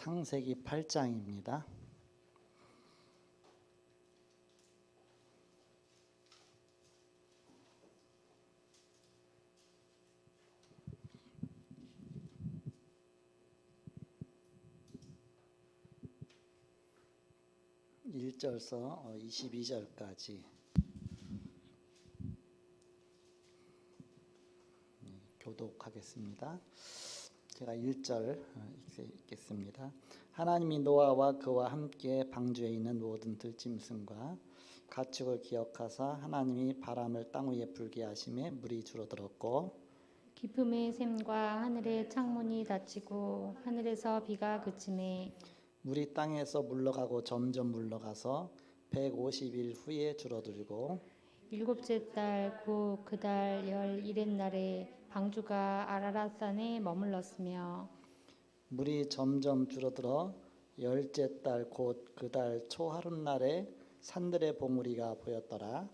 창세기 8장입니다. 일절서 22절까지 교독하겠습니다. 제가 1절 읽겠습니다. 하나님이 노아와 그와 함께 방주에 있는 모든 들짐승과 가축을 기억하사 하나님이 바람을 땅 위에 불게 하심에 물이 줄어들었고 깊음의 샘과 하늘의 창문이 닫히고 하늘에서 비가 그치매 물이 땅에서 물러가고 점점 물러가서 150일 후에 줄어들고 일곱째 달 곧 그 달 11의 날에 방주가 아라랏산에 머물렀으며 물이 점점 줄어들어 열째 달 곧 그 달 초하룻날에 산들의 봉우리가 보였더라.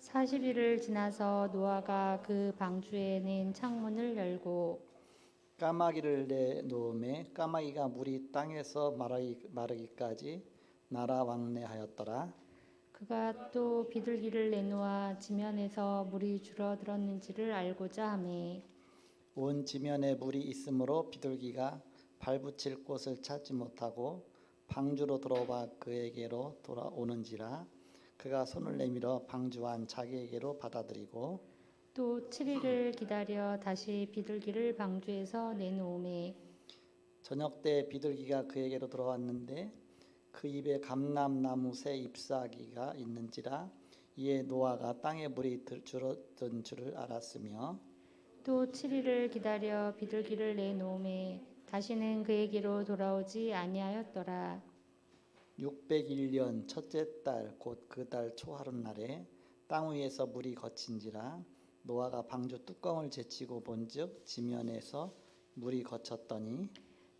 40일을 지나서 노아가 그 방주에는 창문을 열고 까마귀를 내놓음에 까마귀가 물이 땅에서 마르기까지 날아왕래하였더라. 그가 또 비둘기를 내놓아 지면에서 물이 줄어들었는지를 알고자 하매 온 지면에 물이 있으므로 비둘기가 발붙일 곳을 찾지 못하고 방주로 들어와 그에게로 돌아오는지라. 그가 손을 내밀어 방주 안 자기에게로 받아들이고 또 7일을 기다려 다시 비둘기를 방주에서 내놓음에 저녁 때 비둘기가 그에게로 들어왔는데 그 입에 감람나무 새 잎사귀가 있는지라. 이에 노아가 땅에 물이 줄어든 줄을 알았으며 또 7일을 기다려 비둘기를 내놓음에 다시는 그에게로 돌아오지 아니하였더라. 601년 첫째 달 곧 그 달 초하룻날에 땅 위에서 물이 거친지라. 노아가 방주 뚜껑을 제치고 본즉 지면에서 물이 거쳤더니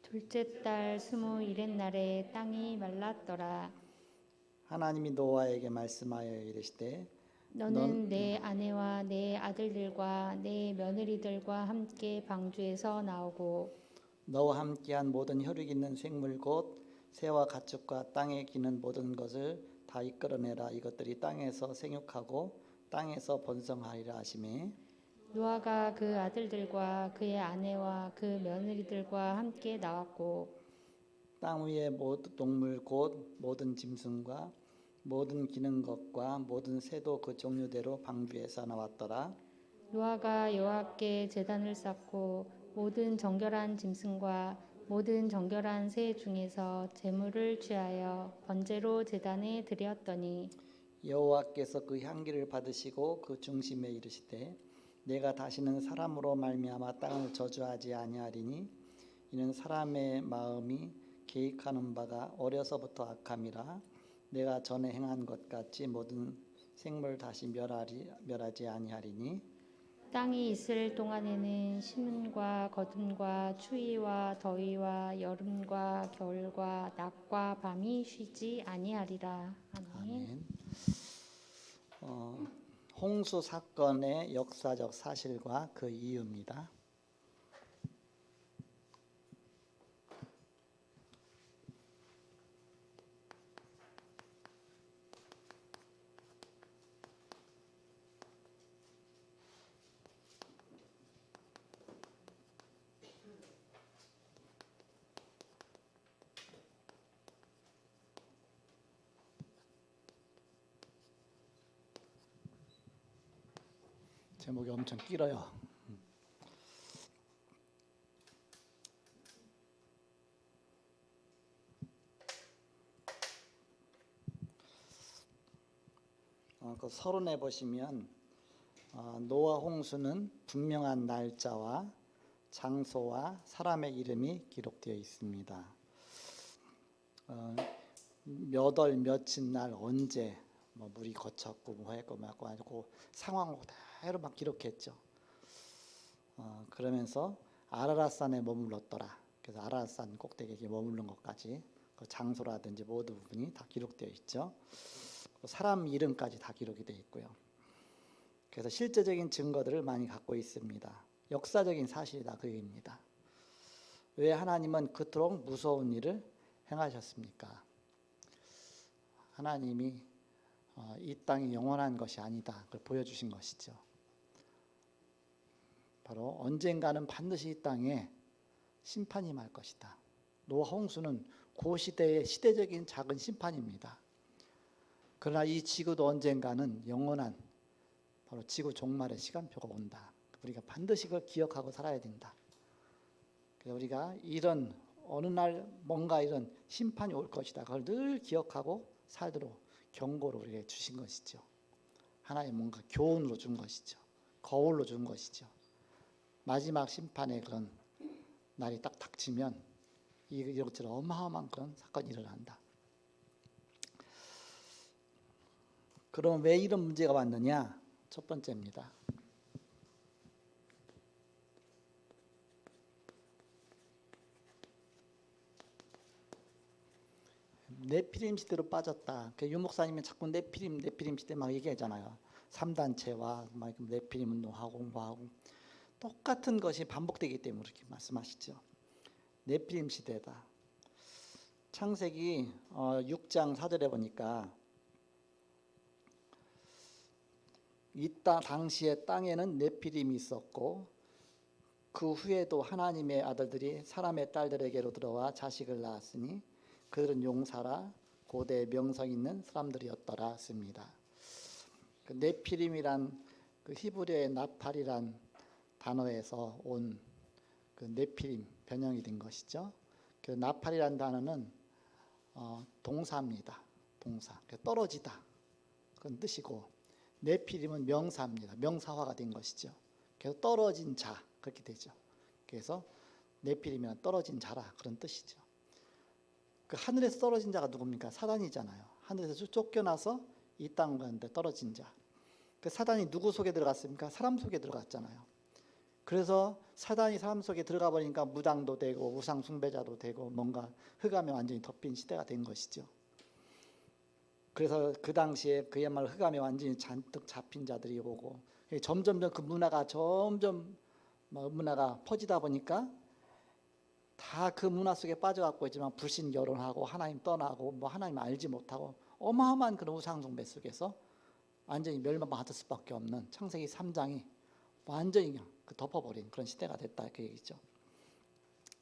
둘째 달 21의 날에 땅이 말랐더라. 하나님이 노아에게 말씀하여 이르시되 너는 내 아내와 내 아들들과 내 며느리들과 함께 방주에서 나오고 너와 함께한 모든 혈육 있는 생물 곧 새와 가축과 땅에 기는 모든 것을 다 이끌어내라. 이것들이 땅에서 생육하고 땅에서 번성하리라 하시매 노아가 그 아들들과 그의 아내와 그 며느리들과 함께 나왔고 땅 위의 모든 동물 곧 모든 짐승과 모든 기는 것과 모든 새도 그 종류대로 방주에서 나왔더라. 노아가 여호와께 제단을 쌓고 모든 정결한 짐승과 모든 정결한 새 중에서 제물을 취하여 번제로 제단에 드렸더니 여호와께서 그 향기를 받으시고 그 중심에 이르시되 내가 다시는 사람으로 말미암아 땅을 저주하지 아니하리니 이는 사람의 마음이 계획하는 바가 어려서부터 악함이라. 내가 전에 행한 것 같이 모든 생물 다시 멸하지 아니하리니 땅이 있을 동안에는 심음과 거둠과 추위와 더위와 여름과 겨울과 낮과 밤이 쉬지 아니하리라. 아멘. 아멘. 홍수 사건의 역사적 사실과 그 이유입니다. 제목이 엄청 길어요. 그 서론에 보시면 노아 홍수는 분명한 날짜와 장소와 사람의 이름이 기록되어 있습니다. 몇 월 며칠 날 언제 물이 거쳤고 뭐 했고 막 가지고 상황을 그대로 막 기록했죠. 그러면서 아라랏산에 머물렀더라. 그래서 아라랏산 꼭대기에 머무른 것까지 그 장소라든지 모든 부분이 다 기록되어 있죠. 사람 이름까지 다 기록이 되어 있고요. 그래서 실제적인 증거들을 많이 갖고 있습니다. 역사적인 사실이다 그 얘기입니다. 왜 하나님은 그토록 무서운 일을 행하셨습니까? 하나님이 이 땅이 영원한 것이 아니다. 그걸 보여주신 것이죠. 바로 언젠가는 반드시 이 땅에 심판이 임할 것이다. 노아 홍수는 그 시대의 시대적인 작은 심판입니다. 그러나 이 지구도 언젠가는 영원한 바로 지구 종말의 시간표가 온다. 우리가 반드시 그걸 기억하고 살아야 된다. 그래서 우리가 이런 어느 날 뭔가 이런 심판이 올 것이다. 그걸 늘 기억하고 살도록 경고를 우리에게 주신 것이죠. 하나의 뭔가 교훈으로 준 것이죠. 거울로 준 것이죠. 마지막 심판의 그런 날이 딱 닥치면 이것처럼 어마어마한 그런 사건이 일어난다. 그럼 왜 이런 문제가 왔느냐? 첫 번째입니다. 네피림 시대로 빠졌다. 유 목사님이 자꾸 네피림 시대 막 얘기하잖아요. 3단체와 막 네피림 운동하고 공부하고 똑같은 것이 반복되기 때문에 그렇게 말씀하시죠. 네피림 시대다. 창세기 6장 4절에 보니까 당시에 땅에는 네피림이 있었고 그 후에도 하나님의 아들들이 사람의 딸들에게로 들어와 자식을 낳았으니 그들은 용사라 고대 명성 있는 사람들이었더라 씁니다. 그 네피림이란 그 히브리어의 나팔이란 단어에서 온 그 네피림 변형이 된 것이죠. 그 나팔이란 단어는 동사입니다. 동사. 떨어지다 그런 뜻이고 네피림은 명사입니다. 명사화가 된 것이죠. 그래서 떨어진 자 그렇게 되죠. 그래서 네피림이란 떨어진 자라 그런 뜻이죠. 그 하늘에서 떨어진 자가 누굽니까? 사단이잖아요. 하늘에서 쫓겨나서 이 땅 가운데 떨어진 자. 그 사단이 누구 속에 들어갔습니까? 사람 속에 들어갔잖아요. 그래서 사단이 사람 속에 들어가 버리니까 무당도 되고 우상 숭배자도 되고 뭔가 흑암에 완전히 덮인 시대가 된 것이죠. 그래서 그 당시에 그야말로 흑암에 완전히 잔뜩 잡힌 자들이 오고 점점 그 문화가 문화가 퍼지다 보니까 다 그 문화 속에 빠져갖고 있지만 불신 결혼하고 하나님 떠나고 뭐 하나님 알지 못하고 어마어마한 그런 우상 숭배 속에서 완전히 멸망받을 수밖에 없는 창세기 3장이 완전히 그냥 덮어버린 그런 시대가 됐다 그 얘기죠.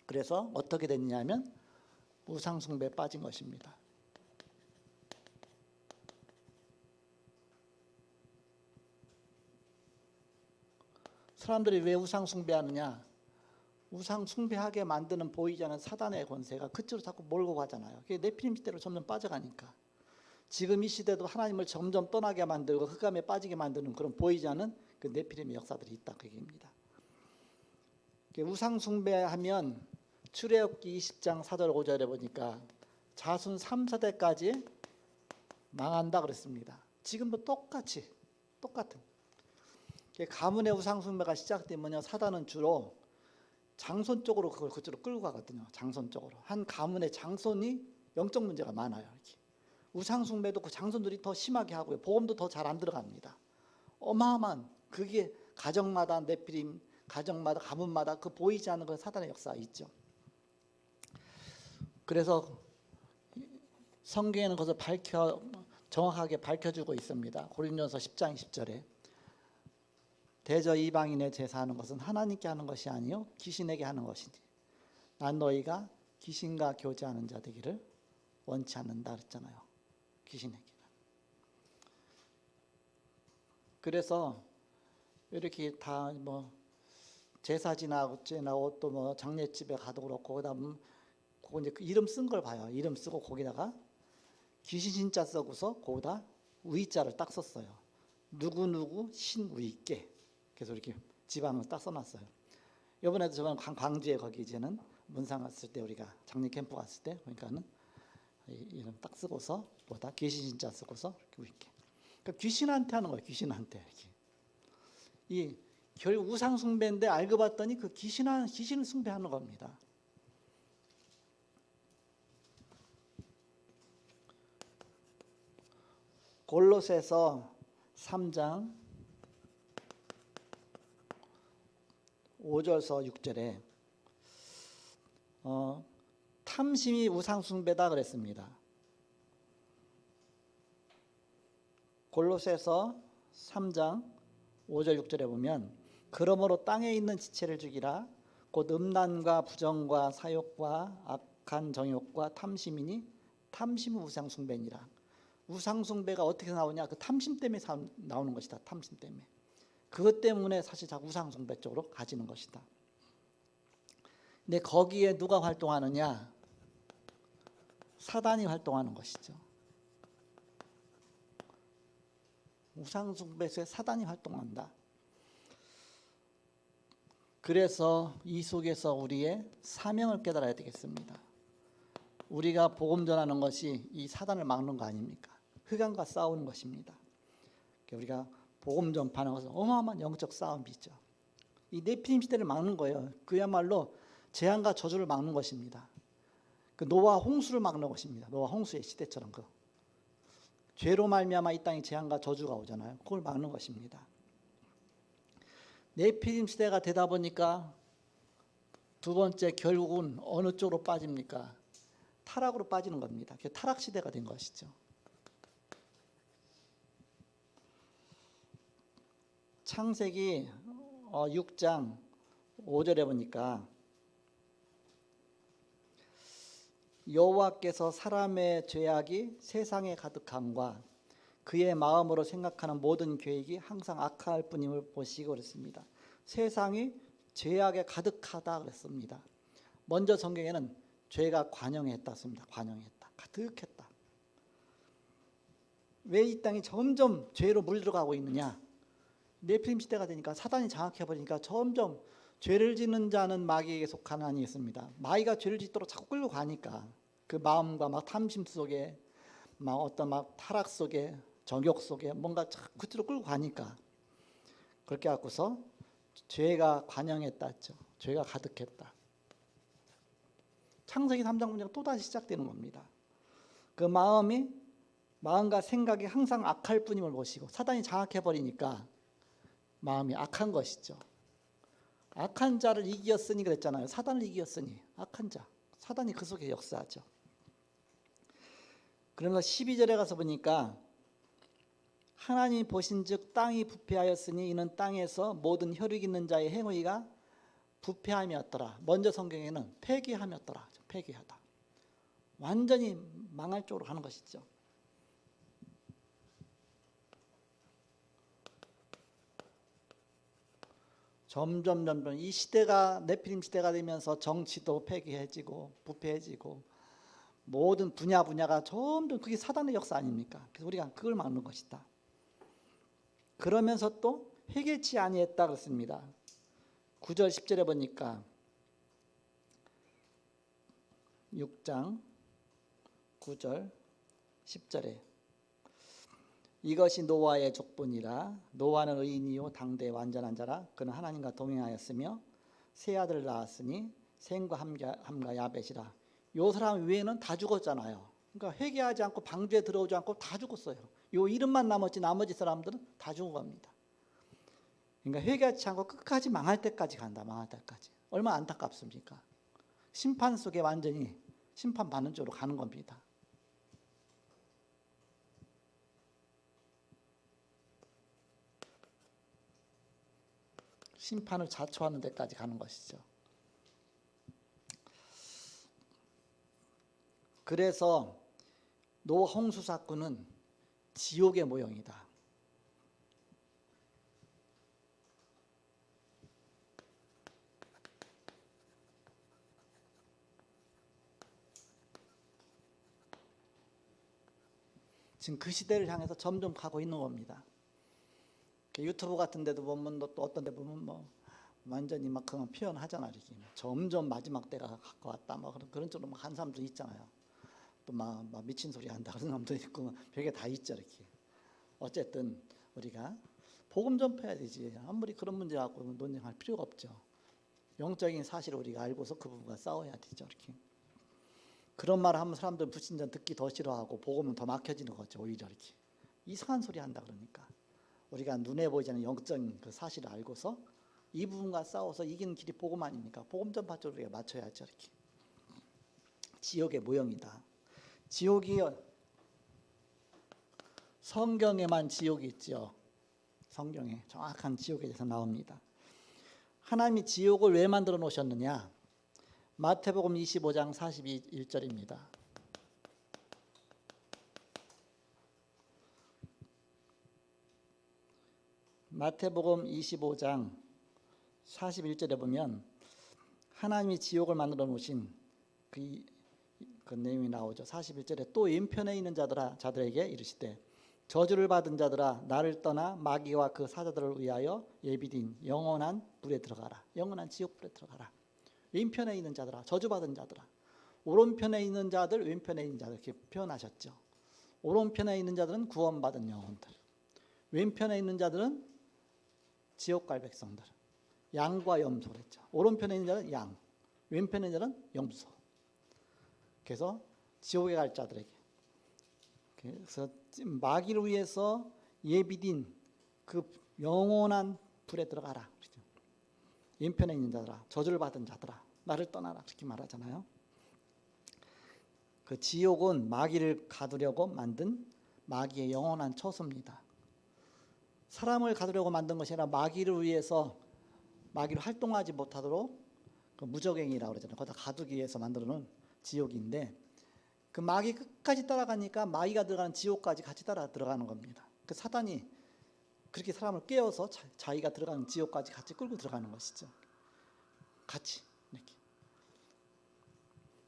그래서 어떻게 됐냐면 우상 숭배에 빠진 것입니다. 사람들이 왜 우상 숭배하느냐? 우상 숭배하게 만드는 보이자는 사단의 권세가 그쪽으로 자꾸 몰고 가잖아요. 그게 네피림 시대로 점점 빠져가니까 지금 이 시대도 하나님을 점점 떠나게 만들고 흑암에 빠지게 만드는 그런 보이자는 그 네피림의 역사들이 있다 그 얘기입니다. 우상 숭배하면 출애굽기 20장 4절 5절에 보니까 자손 3, 4대까지 망한다 그랬습니다. 지금도 똑같은 가문의 우상 숭배가 시작되면요 사단은 주로 장손 쪽으로 그걸 그쪽으로 끌고 가거든요. 장손 쪽으로 한 가문의 장손이 영적 문제가 많아요. 이렇게. 우상 숭배도 그 장손들이 더 심하게 하고요. 보험도 더 잘 안 들어갑니다. 어마어마한 그게 가정마다 네피림 가정마다 가문마다 그 보이지 않는 그 사단의 역사가 있죠. 그래서 성경에는 그것을 정확하게 밝혀주고 있습니다. 고린도전서 10장 10절에 대저 이방인의 제사하는 것은 하나님께 하는 것이 아니요 귀신에게 하는 것이니 난 너희가 귀신과 교제하는 자 되기를 원치 않는다 그랬잖아요. 귀신에게는. 그래서 이렇게 다 제사 지나고 또 뭐 장례집에 가도 그렇고 그다음 그거 이제 그 이름 쓴 걸 봐요. 이름 쓰고 거기다가 귀신 신자 써고서 거기다 우이자를 딱 썼어요. 누구누구 신우이께. 그래서 이렇게 지방을 딱 써놨어요. 이번에도 저번 광주에 거기 이제는 문상 갔을 때 우리가 장례 캠프 갔을 때 보니까는 이름 딱 쓰고서 뭐다 귀신 신자 쓰고서 이렇게 우이께. 그러니까 귀신한테 하는 거예요. 귀신한테 이렇게. 이 결국 우상 숭배인데 알고 봤더니 그 귀신을 숭배하는 겁니다. 골로새서 3장 5절서 6절에 탐심이 우상숭배다 그랬습니다. 골로새서 3장 5절 6절에 보면 그러므로 땅에 있는 지체를 죽이라 곧 음란과 부정과 사욕과 악한 정욕과 탐심이니 탐심은 우상숭배니라. 우상숭배가 어떻게 나오냐? 그 탐심 때문에 나오는 것이다. 탐심 때문에. 그것 때문에 사실 자꾸 우상숭배 쪽으로 가지는 것이다. 근데 거기에 누가 활동하느냐? 사단이 활동하는 것이죠. 우상숭배에 사단이 활동한다. 그래서 이 속에서 우리의 사명을 깨달아야 되겠습니다. 우리가 복음 전하는 것이 이 사단을 막는 거 아닙니까? 흑암과 싸우는 것입니다. 우리가 복음 전파하는 것은 어마어마한 영적 싸움이죠. 이 네피림 시대를 막는 거예요. 그야말로 재앙과 저주를 막는 것입니다. 그 노아 홍수를 막는 것입니다. 노아 홍수의 시대처럼 그 죄로 말미암아 이 땅에 재앙과 저주가 오잖아요. 그걸 막는 것입니다. 네피림 시대가 되다 보니까 두 번째 결국은 어느 쪽으로 빠집니까? 타락으로 빠지는 겁니다. 타락 시대가 된 것이죠. 창세기 6장 5절에 보니까 여호와께서 사람의 죄악이 세상에 가득함과 그의 마음으로 생각하는 모든 계획이 항상 악할 뿐임을 보시고 그랬습니다. 세상이 죄악에 가득하다 그랬습니다. 먼저 성경에는 죄가 관영했다 씁니다. 관영했다. 가득했다. 왜 이 땅이 점점 죄로 물들어가고 있느냐? 네피림 시대가 되니까 사단이 장악해버리니까 점점 죄를 짓는 자는 마귀에게 속한 한이 있습니다. 마귀가 죄를 짓도록 자꾸 끌고 가니까 그 마음과 막 탐심 속에 막 어떤 막 타락 속에 정욕 속에 뭔가 자꾸 뒤로 끌고 가니까 그렇게 갖고서 죄가 관영했다 했죠. 죄가 가득했다. 창세기 3장 문제가 또다시 시작되는 겁니다. 그 마음과 생각이 항상 악할 뿐임을 보시고 사단이 장악해버리니까 마음이 악한 것이죠. 악한 자를 이기었으니 그랬잖아요. 사단을 이기었으니 악한 자. 사단이 그 속에 역사하죠. 그러면서 12절에 가서 보니까 하나님이 보신즉 땅이 부패하였으니 이는 땅에서 모든 혈육 있는 자의 행위가 부패함이었더라. 먼저 성경에는 폐기함이었더라. 폐기하다. 완전히 망할 쪽으로 가는 것이죠. 점점 이 시대가 네피림 시대가 되면서 정치도 폐기해지고 부패해지고 모든 분야가 점점 그게 사단의 역사 아닙니까? 그래서 우리가 그걸 막는 것이다. 그러면서 또 해결치 아니했다 그랬습니다. 9절 10절에 보니까 6장 9절 10절에 이것이 노아의 족보니라. 노아는 의인이요 당대의 완전한 자라. 그는 하나님과 동행하였으며 세 아들을 낳았으니 셈과 함과 야벳이라. 요 사람 외에는 다 죽었잖아요. 그러니까 회개하지 않고 방주에 들어오지 않고 다 죽었어요. 요 이름만 남았지 나머지 사람들은 다 죽은 겁니다. 그러니까 회개하지 않고 끝까지 망할 때까지 간다. 망할 때까지. 얼마나 안타깝습니까? 심판 속에 완전히 심판받는 쪽으로 가는 겁니다. 심판을 자초하는 데까지 가는 것이죠. 그래서 노아 홍수 사건은 지옥의 모형이다. 지금 그 시대를 향해서 점점 가고 있는 겁니다. 유튜브 같은 데도 보면 또 어떤 데 보면 뭐 완전히 막 그런 표현하잖아. 이렇게 점점 마지막 때가 가까웠다. 막 그런 쪽으로 한 사람도 있잖아요. 또 막 미친 소리 한다 그런 사람도 있고 별게 다 있죠. 이렇게. 어쨌든 우리가 복음 전파해야 되지. 아무리 그런 문제 갖고 논쟁할 필요가 없죠. 영적인 사실을 우리가 알고서 그 부분과 싸워야 되죠. 이렇게. 그런 말을 하면 사람들 불신자 듣기 더 싫어하고 복음은 더 막혀지는 거죠. 오히려 이렇게. 이상한 소리 한다 그러니까. 우리가 눈에 보이지 않는 영적인 그 사실을 알고서 이 부분과 싸워서 이기는 길이 복음 아닙니까? 복음 전파 쪽으로 우리가 맞춰야죠. 이렇게. 지옥의 모형이다. 지옥이 성경에만 지옥이 있죠. 성경에 정확한 지옥에 대해서 나옵니다. 하나님이 지옥을 왜 만들어 놓으셨느냐? 마태복음 25장 41절입니다. 마태복음 25장 41절에 보면 하나님이 지옥을 만들어 놓으신 그 내용이 나오죠. 41절에 또 왼편에 있는 자들에게 이르시되 저주를 받은 자들아 나를 떠나 마귀와 그 사자들을 위하여 예비된 영원한 불에 들어가라. 영원한 지옥불에 들어가라. 왼편에 있는 자들아, 저주받은 자들아. 오른편에 있는 자들, 왼편에 있는 자들 이렇게 표현하셨죠. 오른편에 있는 자들은 구원받은 영혼들, 왼편에 있는 자들은 지옥 갈 백성들. 양과 염소 그랬죠. 오른편에 있는 자는 양, 왼편에 있는 자는 염소. 그래서 지옥에 갈 자들에게, 그래서 마귀를 위해서 예비된 그 영원한 불에 들어가라. 왼편에 있는 자들아, 저주를 받은 자들아, 나를 떠나라. 그렇게 말하잖아요. 그 지옥은 마귀를 가두려고 만든 마귀의 영원한 처소입니다. 사람을 가두려고 만든 것이 아니라 마귀를 위해서 마귀를 활동하지 못하도록 그 무적행이라고 그러잖아요. 거기다 가두기 위해서 만들어 놓은 지옥인데 그 마귀 끝까지 따라가니까 마귀가 들어가는 지옥까지 같이 따라 들어가는 겁니다. 그 사단이 그렇게 사람을 깨워서 자기가 들어가는 지옥까지 같이 끌고 들어가는 것이죠. 같이 이렇게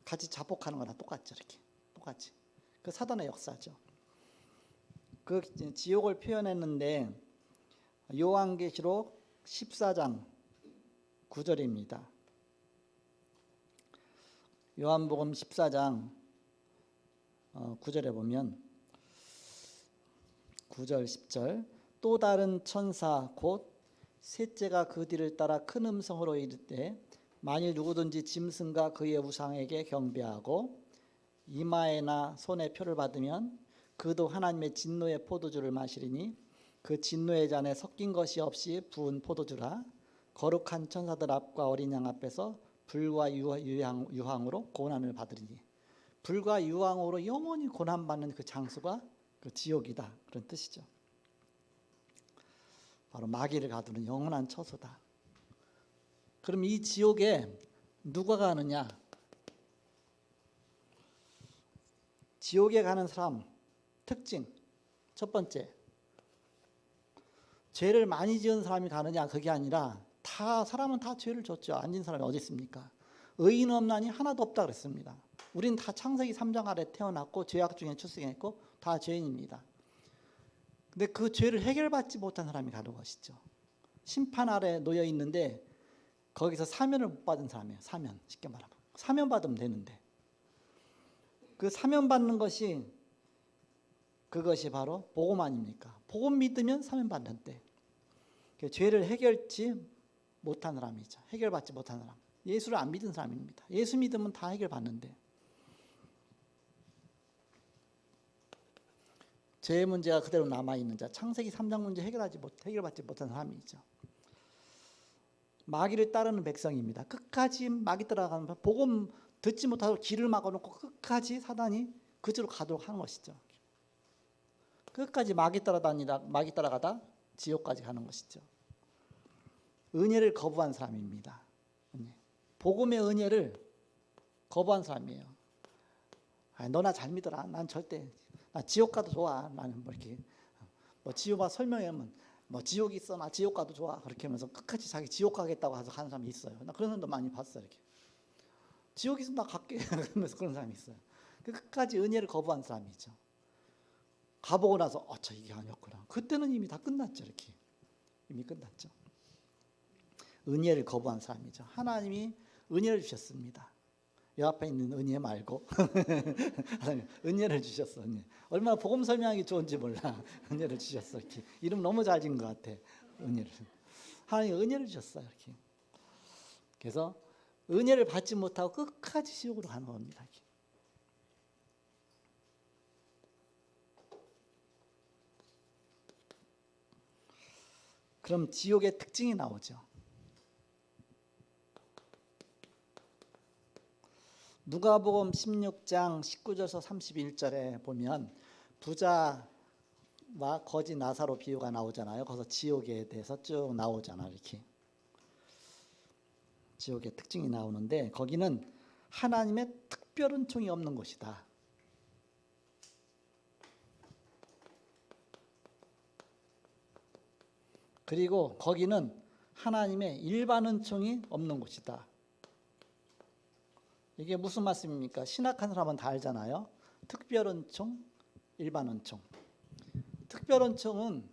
같이 자폭하는 거랑 똑같죠. 이렇게 똑같이 그 사단의 역사죠. 그 지옥을 표현했는데 요한계시록 14장 9절입니다. 요한복음 14장 9절에 보면 9절 10절 또 다른 천사 곧 셋째가 그 뒤를 따라 큰 음성으로 이르되 만일 누구든지 짐승과 그의 우상에게 경배하고 이마에나 손에 표를 받으면 그도 하나님의 진노의 포도주를 마시리니 그 진노의 잔에 섞인 것이 없이 부은 포도주라. 거룩한 천사들 앞과 어린 양 앞에서 불과 유황으로 고난을 받으리니. 불과 유황으로 영원히 고난받는 그 장소가 그 지옥이다. 그런 뜻이죠. 바로 마귀를 가두는 영원한 처소다. 그럼 이 지옥에 누가 가느냐? 지옥에 가는 사람 특징 첫 번째, 죄를 많이 지은 사람이 가느냐 그게 아니라 사람은 다 죄를 졌죠. 안 지은 사람이 어디 있습니까? 의인 없나니 하나도 없다 그랬습니다. 우린 다 창세기 3장 아래 태어났고 죄악 중에 출생했고 다 죄인입니다. 근데 그 죄를 해결받지 못한 사람이 가는 것이죠. 심판 아래 놓여 있는데 거기서 사면을 못 받은 사람이에요. 사면, 쉽게 말하면 사면 받으면 되는데 그 사면 받는 것이 그것이 바로 복음 아닙니까? 복음 믿으면 사면 받는데 죄를 해결치 못한 사람이죠. 해결받지 못한 사람. 예수를 안 믿은 사람입니다. 예수 믿으면 다 해결받는데 죄의 문제가 그대로 남아있는 자, 창세기 3장 문제 해결받지 못한 사람이죠. 마귀를 따르는 백성입니다. 끝까지 마귀 따라가면 복음 듣지 못하고 길을 막아놓고 끝까지 사단이 그쪽으로 가도록 하는 것이죠. 끝까지 마귀 따라가다 지옥까지 가는 것이죠. 은혜를 거부한 사람입니다. 복음의 은혜를 거부한 사람이에요. 너나 잘 믿어라. 난 절대 나 지옥 가도 좋아. 나는 뭐 이렇게 지옥 설명하면 지옥이 있어. 나 지옥 가도 좋아. 그렇게 하면서 끝까지 자기 지옥 가겠다고 해서 가는 사람이 있어요. 나 그런 사람도 많이 봤어요. 이렇게 지옥 있으면 나 갈게. 그러면서 그런 사람이 있어요. 끝까지 은혜를 거부한 사람이죠. 가보고 나서 이게 아니었구나. 그때는 이미 다 끝났죠. 이렇게 이미 끝났죠. 은혜를 거부한 사람이죠. 하나님이 은혜를 주셨습니다. 이 앞에 있는 은혜 말고 하나님 은혜를 주셨어. 은혜. 얼마나 복음 설명하기 좋은지 몰라. 은혜를 주셨어. 이렇게 이름 너무 잘 지은 것 같아. 은혜를 하나님 은혜를 주셨어요. 이렇게 그래서 은혜를 받지 못하고 끝까지 지옥으로 가는 겁니다. 이렇게. 그럼 지옥의 특징이 나오죠. 누가복음 16장 19절에서 31절에 보면 부자와 거지 나사로 비유가 나오잖아요. 거기서 지옥에 대해서 쭉 나오잖아요. 이렇게 지옥의 특징이 나오는데 거기는 하나님의 특별 은총이 없는 곳이다. 그리고 거기는 하나님의 일반 은총이 없는 곳이다. 이게 무슨 말씀입니까? 신학한 사람은 다 알잖아요. 특별 은총, 일반 은총. 특별 은총은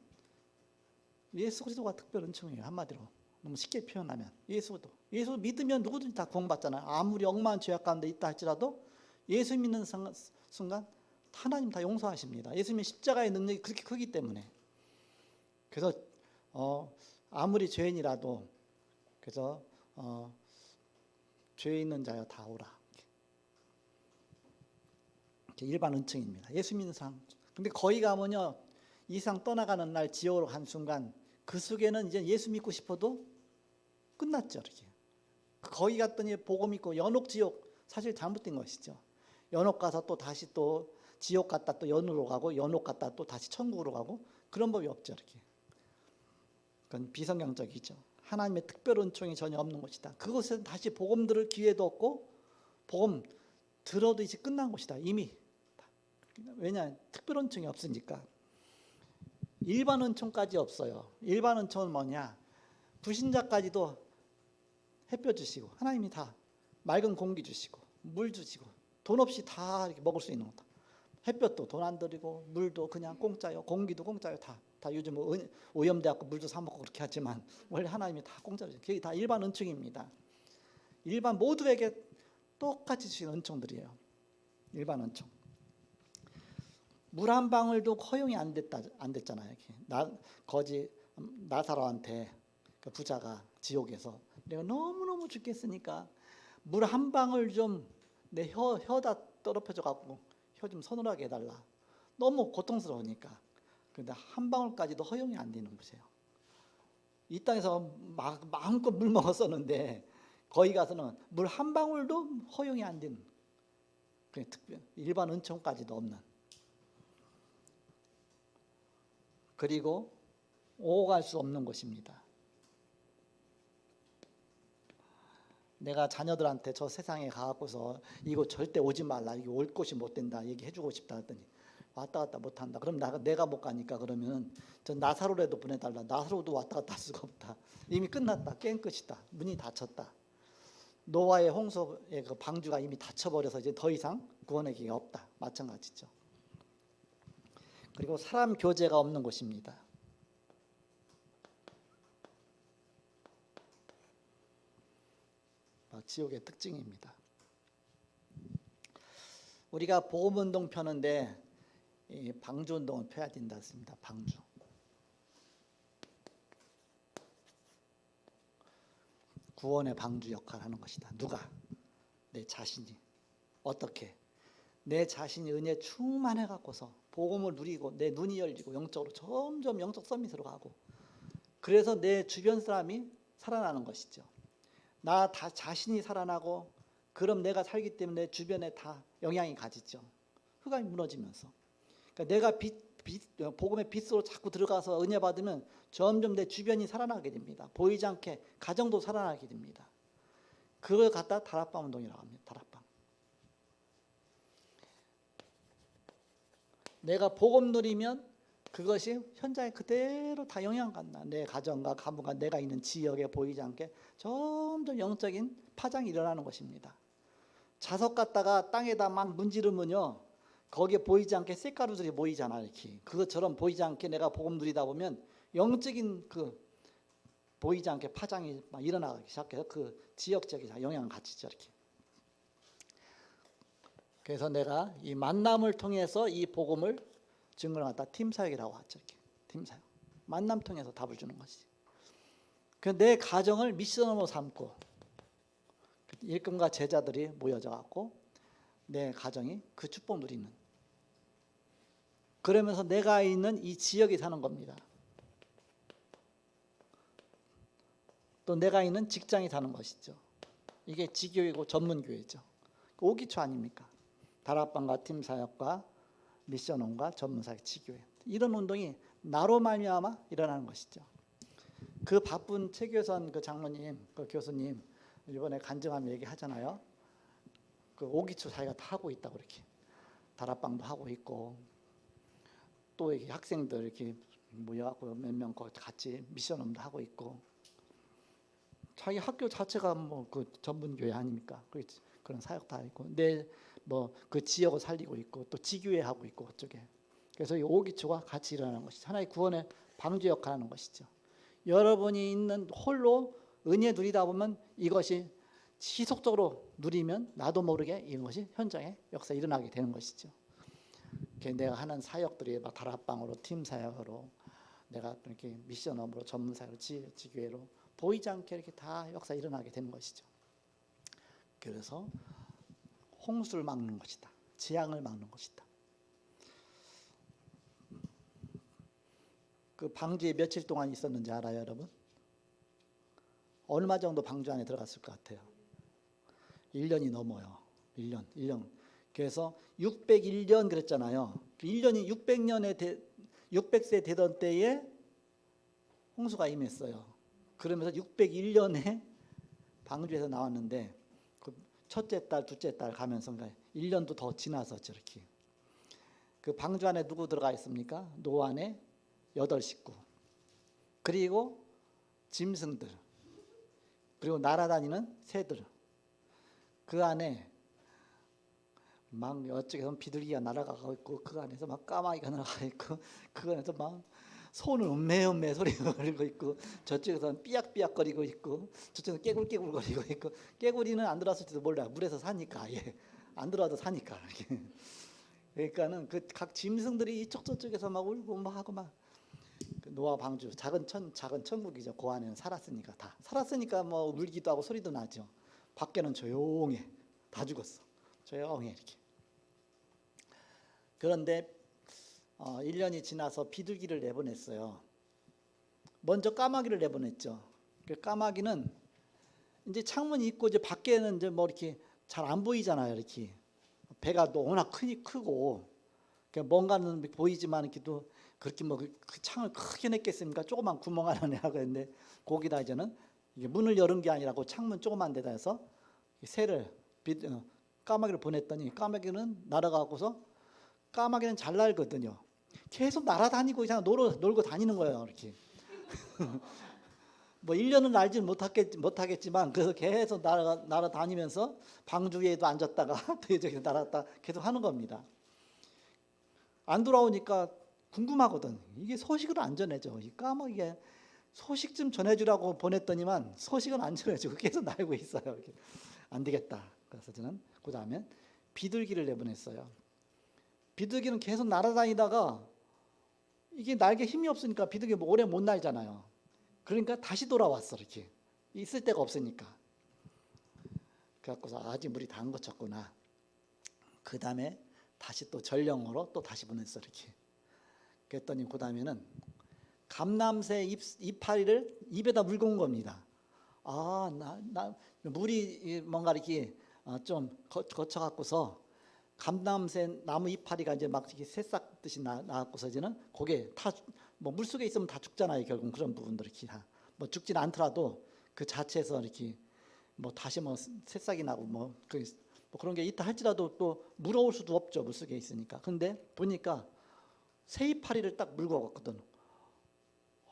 예수 그리스도가 특별 은총이에요. 한마디로 너무 쉽게 표현하면 예수 믿으면 누구든지 다 구원받잖아요. 아무리 억만한 죄악 가운데 있다 할지라도 예수 믿는 순간 하나님 다 용서하십니다. 예수님의 십자가의 능력이 그렇게 크기 때문에. 그래서 아무리 죄인이라도 그래서 죄 있는 자여 다 오라. 일반 은총입니다. 예수 믿는 사람. 근데 거기 가면요, 이 세상 떠나가는 날 지옥으로 간 순간 그 속에는 이제 예수 믿고 싶어도 끝났죠. 이렇게. 거기 갔더니 복음 믿고 연옥 지옥, 사실 잘못된 것이죠. 연옥 가서 또 다시 또 지옥 갔다 또 연으로 가고 연옥 갔다 또 다시 천국으로 가고 그런 법이 없죠. 이렇게. 그건 비성경적이죠. 하나님의 특별 은총이 전혀 없는 것이다. 그곳에서 다시 복음 들을 기회도 없고 복음 들어도 이제 끝난 것이다. 이미. 왜냐? 특별 은총이 없으니까. 일반 은총까지 없어요. 일반 은총은 뭐냐? 불신자까지도 햇볕 주시고 하나님이 다 맑은 공기 주시고 물 주시고 돈 없이 다 이렇게 먹을 수 있는 거다. 햇볕도 돈 안 들이고 물도 그냥 공짜요. 공기도 공짜요. 다 요즘 오염돼갖고 물도 사 먹고 그렇게 하지만 원래 하나님이 다 공짜로 주세요. 그게 다 일반 은총입니다. 일반 모두에게 똑같이 주신 은총들이에요. 일반 은총. 물 한 방울도 허용이 안 됐잖아요. 거지 나사로한테 그 부자가 지옥에서 내가 너무너무 죽겠으니까 물 한 방울 좀 내 혀다 떨어져 갖고 혀 좀 서늘하게 해달라. 너무 고통스러우니까. 그런데 한 방울까지도 허용이 안 되는 거예요. 이 땅에서 마음껏 물 먹었었는데 거기 가서는 물 한 방울도 허용이 안 되는, 특별 일반 은총까지도 없는. 그리고 오갈 수 없는 곳입니다. 내가 자녀들한테 저 세상에 가갖고서 이거 절대 오지 말라, 이게 올 곳이 못 된다 얘기해주고 싶다 했더니 왔다 갔다 못한다. 그럼 내가 못 가니까 그러면 저 나사로라도 보내달라. 나사로도 왔다 갔다 할 수가 없다. 이미 끝났다. 게임 끝이다. 문이 닫혔다. 노아의 홍수의 그 방주가 이미 닫혀버려서 이제 더 이상 구원의 기회가 없다. 마찬가지죠. 그리고 사람 교제가 없는 곳입니다. 지옥의 특징입니다. 우리가 보험운동 펴는데 방주운동을 펴야 된다 했습니다. 방주. 구원의 방주 역할을 하는 것이다. 누가? 내 자신이. 어떻게? 내 자신이 은혜 충만해 갖고서 복음을 누리고 내 눈이 열리고 영적으로 점점 영적 서밋으로 가고, 그래서 내 주변 사람이 살아나는 것이죠. 나 다 자신이 살아나고 그럼 내가 살기 때문에 내 주변에 다 영향이 가지죠. 흑암이 무너지면서. 그러니까 내가 복음의 빛으로 자꾸 들어가서 은혜 받으면 점점 내 주변이 살아나게 됩니다. 보이지 않게 가정도 살아나게 됩니다. 그걸 갖다 다락방 운동이라고 합니다. 다락방. 내가 복음 누리면 그것이 현장에 그대로 다 영향 간다. 내 가정과 가문과 내가 있는 지역에 보이지 않게 점점 영적인 파장이 일어나는 것입니다. 자석 갖다가 땅에다 막 문지르면요, 거기에 보이지 않게 쇳가루들이 모이잖아. 이렇게 그것처럼 보이지 않게 내가 복음 누리다 보면 영적인 그 보이지 않게 파장이 막 일어나기 시작해서 그 지역적인 영향을 갖지죠. 이렇게. 그래서 내가 이 만남을 통해서 이 복음을 증거를 갖다 팀사역이라고 하죠. 이렇게 팀사역. 만남 통해서 답을 주는 것이지. 내 가정을 미션으로 삼고 일꾼과 제자들이 모여져 갖고 내 가정이 그 축복 누리는. 그러면서 내가 있는 이 지역에 사는 겁니다. 또 내가 있는 직장에 사는 것이죠. 이게 지교이고 전문교회죠. 오기초 아닙니까? 다락방과 팀 사역과 미션홈과 전문사역 지교회, 이런 운동이 나로 말미암아 일어나는 것이죠. 그 바쁜 최교선 그 장로님, 그 교수님 이번에 간증하면 얘기하잖아요. 그 오기초 자기가 다 하고 있다고, 이렇게 다락방도 하고 있고, 또 이렇게 학생들 이렇게 모여갖고 몇 명 같이 미션홈도 하고 있고, 자기 학교 자체가 뭐 그 전문교회 아닙니까? 그런 사역 다 있고, 내 뭐 그 지역을 살리고 있고, 또 지교회 하고 있고 어쩌게. 그래서 이 오기초가 같이 일어나는 것이죠. 하나의 구원의 방주 역할하는 것이죠. 여러분이 있는 홀로 은혜 누리다 보면 이것이 지속적으로 누리면 나도 모르게 이것이 현장에 역사 일어나게 되는 것이죠. 내가 하는 사역들이 막 다락방으로, 팀 사역으로, 내가 이렇게 미션업으로, 전문 사역으로, 지교회로 보이지 않게 이렇게 다 역사 일어나게 되는 것이죠. 그래서 홍수를 막는 것이다. 재앙을 막는 것이다. 그 방주에 며칠 동안 있었는지 알아요, 여러분? 얼마 정도 방주 안에 들어갔을 것 같아요? 1년이 넘어요. 1년. 그래서 601년 그랬잖아요. 1년이 600세 되던 때에 홍수가 임했어요. 그러면서 601년에 방주에서 나왔는데, 그 첫째 달, 둘째 달 가면서 1년도 더 지나서 저렇게. 그 방주 안에 누구 들어가 있습니까? 노아의 8식구, 그리고 짐승들, 그리고 날아다니는 새들. 그 안에 막 어쩌게서 비둘기가 날아가고 있고, 그 안에서 막 까마귀가 날아가 있고, 그 안에서 막 소는 음매음매 소리가 걸리고 있고, 저쪽에서는 삐약삐약거리고 있고, 저쪽에서 깨굴깨굴거리고 있고. 깨구리는 안 들어왔을지도 몰라요. 물에서 사니까. 아예 안 들어와도 사니까. 그러니까는 그 각 짐승들이 이쪽 저쪽에서 막 울고 막 하고 막. 노아 방주, 작은 천국이죠. 그 안에는 살았으니까, 다 살았으니까 뭐 울기도 하고 소리도 나죠. 밖에는 조용해. 다 죽었어. 조용해 이렇게. 그런데 1년이 지나서 비둘기를 내보냈어요. 먼저 까마귀를 내보냈죠. 그 까마귀는 이제 창문이 있고 이제 밖에는 이제 뭐 이렇게 잘 안 보이잖아요. 이렇게 배가 또 워낙 크고, 뭔가는 보이지만 이렇게 또 그렇게 뭐 그 창을 크게 냈겠습니까? 조그만 구멍 하나 내라고 했는데, 거기다 이제는 이게 문을 열은 게 아니라 그 창문 조그만 데다 해서 새를 까마귀를 보냈더니, 까마귀는 날아가고서, 까마귀는 잘 날거든요. 계속 날아다니고 그냥 놀고 다니는 거예요. 이렇게. 뭐 1년은 날지는 못하겠지만, 그래서 계속 날아다니면서 방주 위에도 앉았다가 또 저기 날았다 계속 하는 겁니다. 안 돌아오니까 궁금하거든. 이게 소식을 안 전해줘. 이 까마귀가 소식 좀 전해주라고 보냈더니만 소식은 안 전해주고 계속 날고 있어요. 이렇게. 안 되겠다. 그래서 저는 그 다음에 비둘기를 내보냈어요. 비둘기는 계속 날아다니다가 이게 날개 힘이 없으니까 비둘기 뭐 오래 못 날잖아요. 그러니까 다시 돌아왔어. 이렇게 있을 데가 없으니까. 그래갖고서 아직 물이 다 안 거쳤구나. 그 다음에 다시 또 전령으로 또 다시 보냈어. 이렇게. 그랬더니 그 다음에는 감람새 이파리를 입에다 물고 온 겁니다. 물이 뭔가 이렇게 좀 거쳐갖고서 감람새 나무 이파리가 이제 막 이렇게 새싹 듯이 나왔고서 이제는 거기에 뭐 물속에 있으면 다 죽잖아요. 결국 그런 부분들 이렇게 다 뭐 죽지는 않더라도 그 자체에서 이렇게 뭐 다시 뭐 새싹이 나고 뭐 그런 게 있다 할지라도 또 물어올 수도 없죠. 물속에 있으니까. 근데 보니까 새 이파리를 딱 물고 왔거든.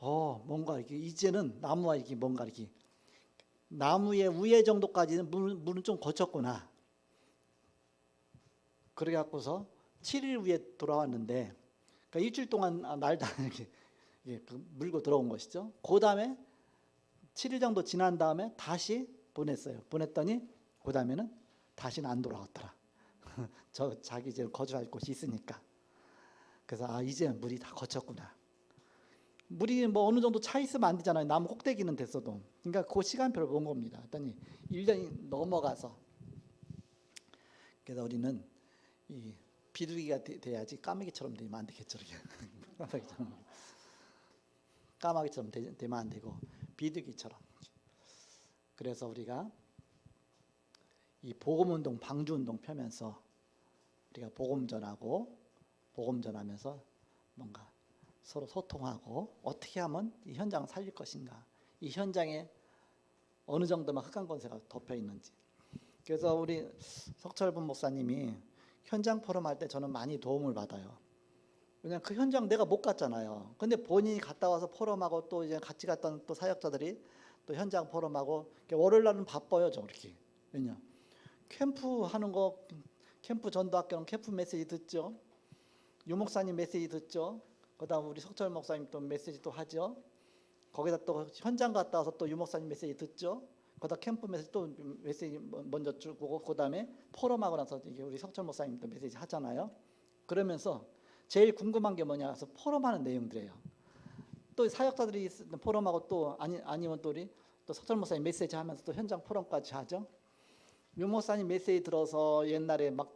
뭔가 이렇게 이제는 나무와 이렇게 뭔가 이렇게 나무의 위에 정도까지는 물은 좀 거쳤구나. 그래 갖고서 7일 후에 돌아왔는데, 그러니까 일주일 동안 날다 이렇게 물고 들어온 것이죠. 그 다음에 7일 정도 지난 다음에 다시 보냈어요. 보냈더니 그 다음에는 다시는 안 돌아왔더라. 자기 이제 거주할 곳이 있으니까. 그래서 이제 물이 다 거쳤구나. 물이 뭐 어느 정도 차 있으면 안 되잖아요. 나무 꼭대기는 됐어도. 그러니까 그 시간표를 본 겁니다. 했더니 1년이 넘어가서. 그래서 우리는 이 비둘기가 돼야지 까마귀처럼 되면 안 되겠죠. 까마귀처럼 되면 안 되고 비둘기처럼. 그래서 우리가 이 복음운동, 방주운동 펴면서 우리가 복음 전하면서 뭔가 서로 소통하고 어떻게 하면 이 현장을 살릴 것인가, 이 현장에 어느 정도만 흑암 권세가 덮여 있는지. 그래서 우리 석철분 목사님이 현장 포럼할 때 저는 많이 도움을 받아요. 왜냐면 그 현장 내가 못 갔잖아요. 근데 본인이 갔다 와서 포럼하고 또 이제 같이 갔던 또 사역자들이 또 현장 포럼하고, 월요일 날은 바빠요, 저 이렇게. 왜냐? 캠프 하는 거, 캠프 전도학교는 캠프 메시지 듣죠. 유 목사님 메시지 듣죠. 그다음 우리 석철 목사님 또 메시지 또 하죠. 거기다 또 현장 갔다 와서 또 유 목사님 메시지 듣죠. 그다음 캠프 메시지 또 메시지 먼저 주고, 그다음에 포럼하고 나서 이게 우리 석철 목사님 또 메시지 하잖아요. 그러면서 제일 궁금한 게 뭐냐 해서 포럼하는 내용들이에요. 또 사역자들이 포럼하고 또 아니면 또 우리 또 석철 목사님 메시지 하면서 또 현장 포럼까지 하죠. 유 목사님 메시지 들어서 옛날에 막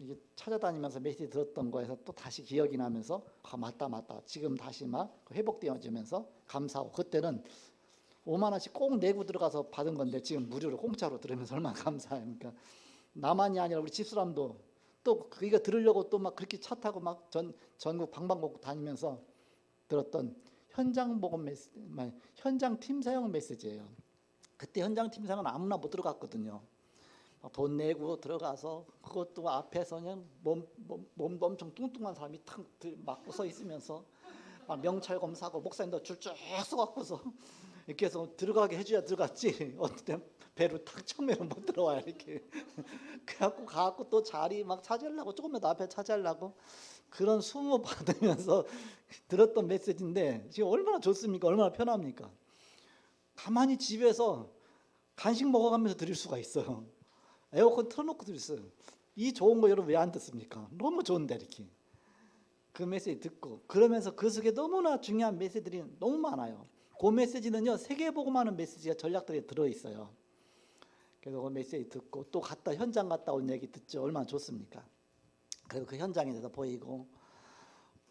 이게 찾아다니면서 메시지 들었던 거에서 또 다시 기억이 나면서 맞다 지금 다시 막 회복되어지면서 감사하고, 그때는 5만 원씩 꼭 내고 들어가서 받은 건데 지금 무료로 공짜로 들으면서 얼마나 감사해요. 그러니까 나만이 아니라 우리 집사람도 또 이거 들으려고 또 막 그렇게 차 타고 막 전국 방방곡곡 다니면서 들었던 현장 복음 메시지, 현장 팀 사용 메시지예요. 그때 현장 팀 사용은 아무나 못 들어갔거든요. 돈 내고 들어가서 그것도 앞에서 그냥 몸도 엄청 뚱뚱한 사람이 탁 막고 서 있으면서 막 명찰검 사고, 목사님도 줄 쭉 서갖고서 이렇게 해서 들어가게 해줘야 들어갔지. 어떤 때 배를 탁 처음에는 못 들어와요 이렇게. 그래갖고 가갖고 또 자리 막 차지하려고, 조금만 더 앞에 차지하려고 그런 수모 받으면서 들었던 메시지인데 지금 얼마나 좋습니까? 얼마나 편합니까? 가만히 집에서 간식 먹어가면서 들을 수가 있어요. 에어컨 틀어놓고 들을 수 있어요. 이 좋은 거 여러분 왜 안 듣습니까? 너무 좋은데 이렇게. 그 메시지 듣고 그러면서 그 속에 너무나 중요한 메시지들이 너무 많아요. 그 메시지는요, 세계복음하는 메시지가 전략들이 들어있어요. 그래서 그 메시지 듣고 또 현장 갔다 온 얘기 듣죠. 얼마나 좋습니까? 그래서 그 현장에 대해서 보이고,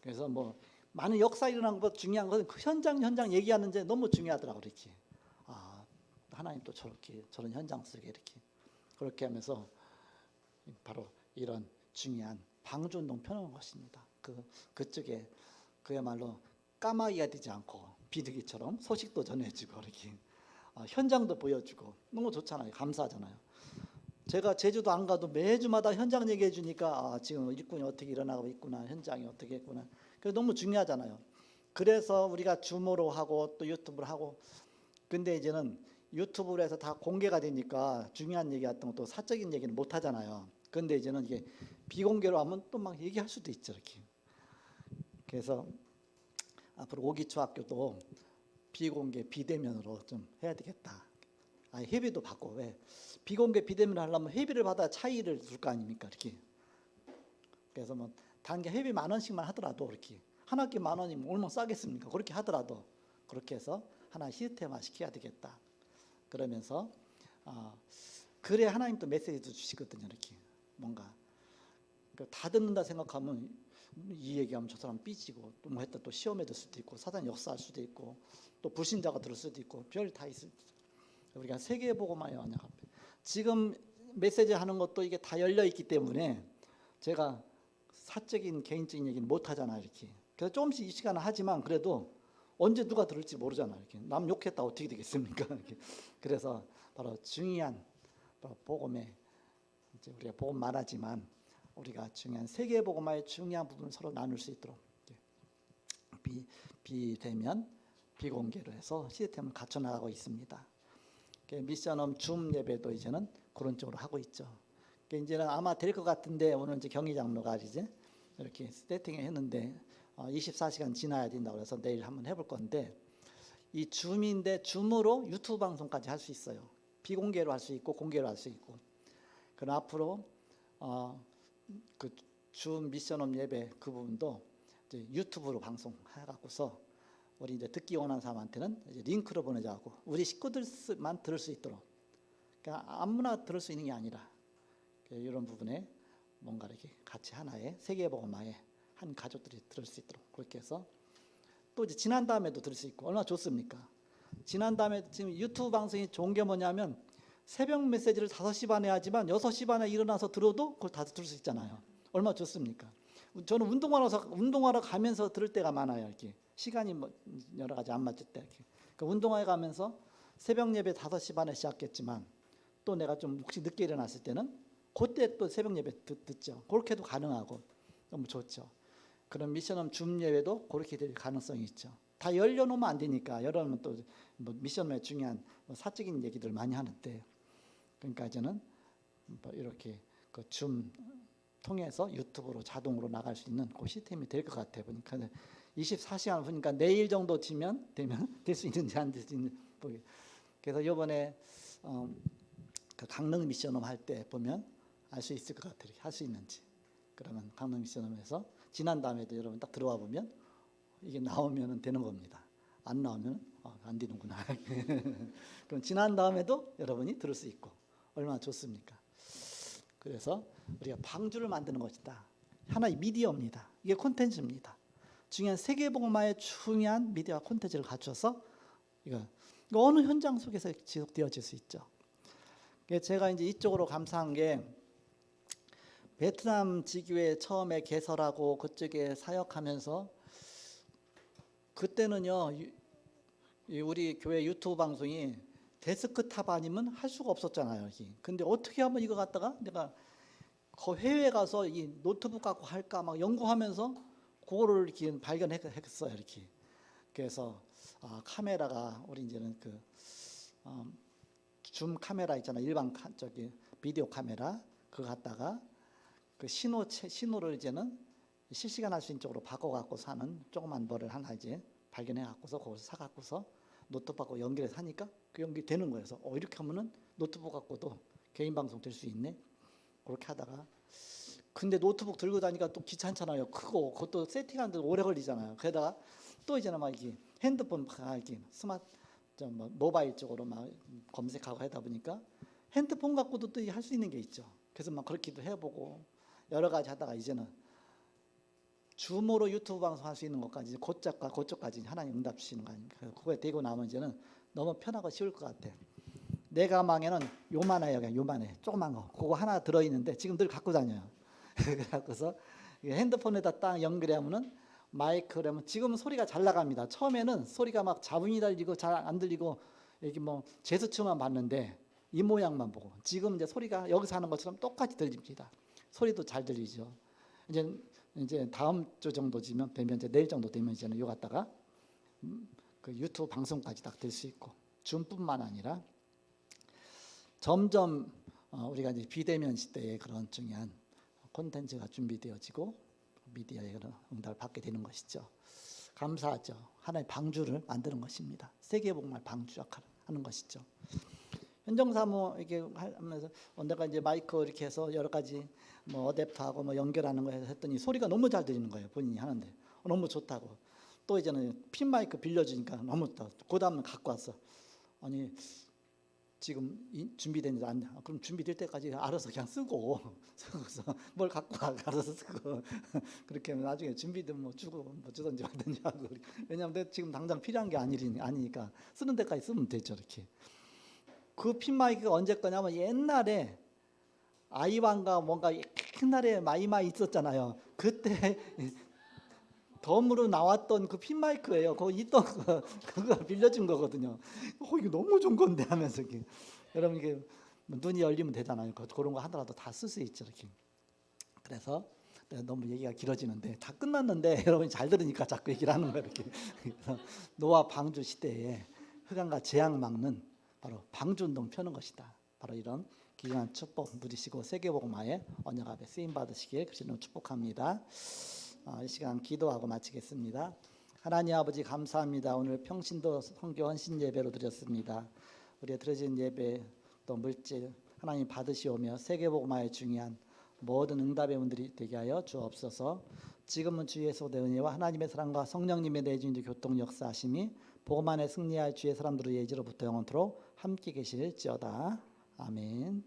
그래서 뭐 많은 역사 일어난 것보다 중요한 것은 그 현장 얘기하는 게 너무 중요하더라고. 이렇게 하나님 또 저런 현장 속에 이렇게 그렇게 하면서 바로 이런 중요한 방주운동 펴놓은 것입니다. 그쪽에 그야말로 까마귀가 되지 않고 비둘기처럼 소식도 전해주고 이렇게 현장도 보여주고 너무 좋잖아요. 감사하잖아요. 제가 제주도 안 가도 매주마다 현장 얘기해 주니까 지금 일꾼이 어떻게 일어나고 있구나, 현장이 어떻게 있구나. 그게 너무 중요하잖아요. 그래서 우리가 줌으로 하고 또 유튜브로 하고, 근데 이제는 유튜브로 해서 다 공개가 되니까 중요한 얘기 같은 것도 사적인 얘기는 못 하잖아요. 근데 이제는 이게 비공개로 하면 또 막 얘기할 수도 있죠 이렇게. 그래서 앞으로 오기초학교도 비공개 비대면으로 좀 해야 되겠다. 회비도 받고, 왜 비공개 비대면을 하려면 회비를 받아야 차이를 줄 거 아닙니까 이렇게. 그래서 뭐 단계 회비 10,000원씩만 하더라도 이렇게 한 학기 10,000원이면 얼마나 싸겠습니까? 그렇게 하더라도 그렇게 해서 하나 시스템화 시켜야 되겠다. 그러면서 그래 하나님 또 메시지도 주시거든요 이렇게. 뭔가 다 듣는다 생각하면 이 얘기하면 저 사람 삐지고 또 뭐 했다 또 시험에 들 수도 있고 사단이 역사할 수도 있고 또 불신자가 들을 수도 있고 별 다 있을. 우리가 세계보고만 연약 앞에 지금 메시지 하는 것도 이게 다 열려 있기 때문에 제가 사적인 개인적인 얘기는 못 하잖아요 이렇게. 그래서 조금씩 이 시간을 하지만 그래도 언제 누가 들을지 모르잖아요 이렇게. 남 욕했다 어떻게 되겠습니까 이렇게. 그래서 바로 중요한 복음에 이제 우리가 복음 말하지만 우리가 중요한 세계복음화의 중요한 부분을 서로 나눌 수 있도록 비대면 비공개로 해서 시스템을 갖춰 나가고 있습니다. 미션홈 줌 예배도 이제는 그런 쪽으로 하고 있죠. 이제는 아마 될 것 같은데 오늘 이제 경희 장로가 이제 이렇게 세팅을 했는데 24시간 지나야 된다고 해서 내일 한번 해볼 건데, 이 줌인데 줌으로 유튜브 방송까지 할 수 있어요. 비공개로 할 수 있고 공개로 할 수 있고. 그럼 앞으로 그 줌 미션홈 예배 그 부분도 이제 유튜브로 방송해갖고서 우리 이제 듣기 원하는 사람한테는 이제 링크로 보내자고 우리 식구들만 들을 수 있도록. 그러니까 아무나 들을 수 있는 게 아니라 이런 부분에 뭔가 이렇게 같이 하나의 세계복음화에 한 가족들이 들을 수 있도록 그렇게 해서 또 이제 지난 다음에도 들을 수 있고 얼마나 좋습니까? 지난 다음에 지금 유튜브 방송이 좋은 게 뭐냐면 새벽 메시지를 5시 반에 하지만 6시 반에 일어나서 들어도 그걸 다 들을 수 있잖아요. 얼마나 좋습니까? 저는 운동하러 가면서 들을 때가 많아요. 이렇게 시간이 뭐 여러 가지 안 맞을 때 이렇게. 그러니까 운동하러 가면서 새벽 예배 5시 반에 시작했지만 또 내가 좀 혹시 늦게 일어났을 때는 그때 또 새벽 예배 듣죠. 그렇게도 가능하고 너무 좋죠. 그런 미션홈 줌 예배도 그렇게 될 가능성이 있죠. 다 열려놓으면 안 되니까 열어놓으면 또 뭐 미션홈에 중요한 뭐 사적인 얘기들 많이 하는데, 그러니까 저는 뭐 이렇게 그 줌 통해서 유튜브로 자동으로 나갈 수 있는 그 시스템이 될 것 같아요. 보니까 24시간 보니까 내일 정도 되면 될 수 있는지 안 될 수 있는지. 그래서 이번에 그 강릉 미션홈 할 때 보면 알 수 있을 것 같아요. 할 수 있는지. 그러면 강릉 미션홈에서 지난 다음에도 여러분 딱 들어와 보면 이게 나오면 되는 겁니다. 안 나오면 안 되는구나. 그럼 지난 다음에도 여러분이 들을 수 있고 얼마나 좋습니까? 그래서 우리가 방주를 만드는 것이다. 하나의 미디어입니다. 이게 콘텐츠입니다. 중요한 세계복음화의 중요한 미디어 콘텐츠를 갖춰서 이거 어느 현장 속에서 지속되어질 수 있죠. 제가 이제 이쪽으로 감사한 게 베트남 지교회 처음에 개설하고 그쪽에 사역하면서 그때는요 우리 교회 유튜브 방송이 데스크탑 아니면 할 수가 없었잖아요. 근데 어떻게 하면 이거 갖다가 내가 그 해외 가서 이 노트북 갖고 할까 막 연구하면서 그거를 이렇게 발견했어요. 이렇게. 그래서 카메라가 우리 이제는 그 줌 카메라 있잖아요. 일반 저기 비디오 카메라 그거 갖다가 그 신호를 이제는 실시간 할 수 있는 쪽으로 바꿔갖고 사는 조그만 뭐를 하나 이제 발견해갖고서 거기서 사갖고서 노트북 갖고 연결해서 하니까 그 연결되는 거예요. 그래서 이렇게 하면은 노트북 갖고도 개인 방송 될 수 있네. 그렇게 하다가 근데 노트북 들고 다니까 또 귀찮잖아요. 크고 그것도 세팅하는데 오래 걸리잖아요. 그러다가 또 이제는 막 이게 핸드폰 이렇게 모바일 쪽으로 막 검색하고 하다 보니까 핸드폰 갖고도 또 할 수 있는 게 있죠. 그래서 막 그렇게도 해보고 여러 가지 하다가 이제는 줌으로 유튜브 방송할 수 있는 것까지 그쪽까지 하나님 응답 주시는 거 아닙니까? 그거에 되고 나면 이제는 너무 편하고 쉬울 것 같아요. 내 가방에는 요만해요. 그냥 요만해. 조그만 거. 그거 하나 들어있는데 지금 늘 갖고 다녀요. 그래서 핸드폰에다 딱 연결하면은 마이크라면 지금은 소리가 잘 나갑니다. 처음에는 소리가 막 잡음이 달리고 잘 안 들리고 이렇게 뭐 제스처만 봤는데 이 모양만 보고 지금 이제 소리가 여기서 하는 것처럼 똑같이 들립니다. 소리도 잘 들리죠. 이제 다음 주 정도 되면 이제 내일 정도 되면 이제는 요 갖다가 그 유튜브 방송까지 딱 될 수 있고 줌뿐만 아니라 점점 우리가 이제 비대면 시대에 그런 중요한 콘텐츠가 준비되어지고 미디어의 그런 응답을 받게 되는 것이죠. 감사하죠. 하나의 방주를 만드는 것입니다. 세계복음화 방주 역할을 하는 것이죠. 현정사무 이렇게 하면서 내가 이제 마이크 이렇게 해서 여러 가지 뭐 어댑터하고 뭐 연결하는 거 했더니 소리가 너무 잘 들리는 거예요. 본인이 하는데 너무 좋다고. 또 이제는 핀 마이크 빌려주니까 너무 좋다. 그 다음에 갖고 왔어. 아니 지금 준비된지 안 돼. 그럼 준비될 때까지 알아서 그냥 쓰고 뭘 갖고 와 알아서 쓰고 그렇게 하면 나중에 준비되면 뭐 주고 뭐 주든지 말든지 하고. 왜냐하면 내가 지금 당장 필요한 게 아니니까 쓰는 데까지 쓰면 되죠. 이렇게. 그 핀 마이크가 언제 거냐면 옛날에 아이방가 뭔가 옛날에 마이마이 있었잖아요. 그때 덤으로 나왔던 그 핀 마이크예요. 거기 있던 그거 빌려준 거거든요. 이거 너무 좋은 건데 하면서 여러분 이게 눈이 열리면 되잖아요. 그런 거 하더라도 다 쓸 수 있죠. 이렇게. 그래서 너무 얘기가 길어지는데 다 끝났는데 여러분이 잘 들으니까 자꾸 얘기를 하는 거예요. 이렇게. 그래서 노아 방주 시대에 흑암과 재앙 막는 바로 방주운동 펴는 것이다. 바로 이런 귀한 축복 누리시고 세계복음화의 언약 앞에 쓰임 받으시길 그리스도로 축복합니다. 이 시간 기도하고 마치겠습니다. 하나님 아버지 감사합니다. 오늘 평신도 선교 헌신 예배로 드렸습니다. 우리의 드려진 예배 또 물질 하나님 받으시오며 세계복음화의 중요한 모든 응답의 문들이 되게 하여 주옵소서. 지금은 주 예수의 은혜와 하나님의 사랑과 성령님의 내주인의 교통 역사하심이 복음 안에 승리할 주의 사람들의 예지로부터 영원토록 함께 계실지어다. 아멘.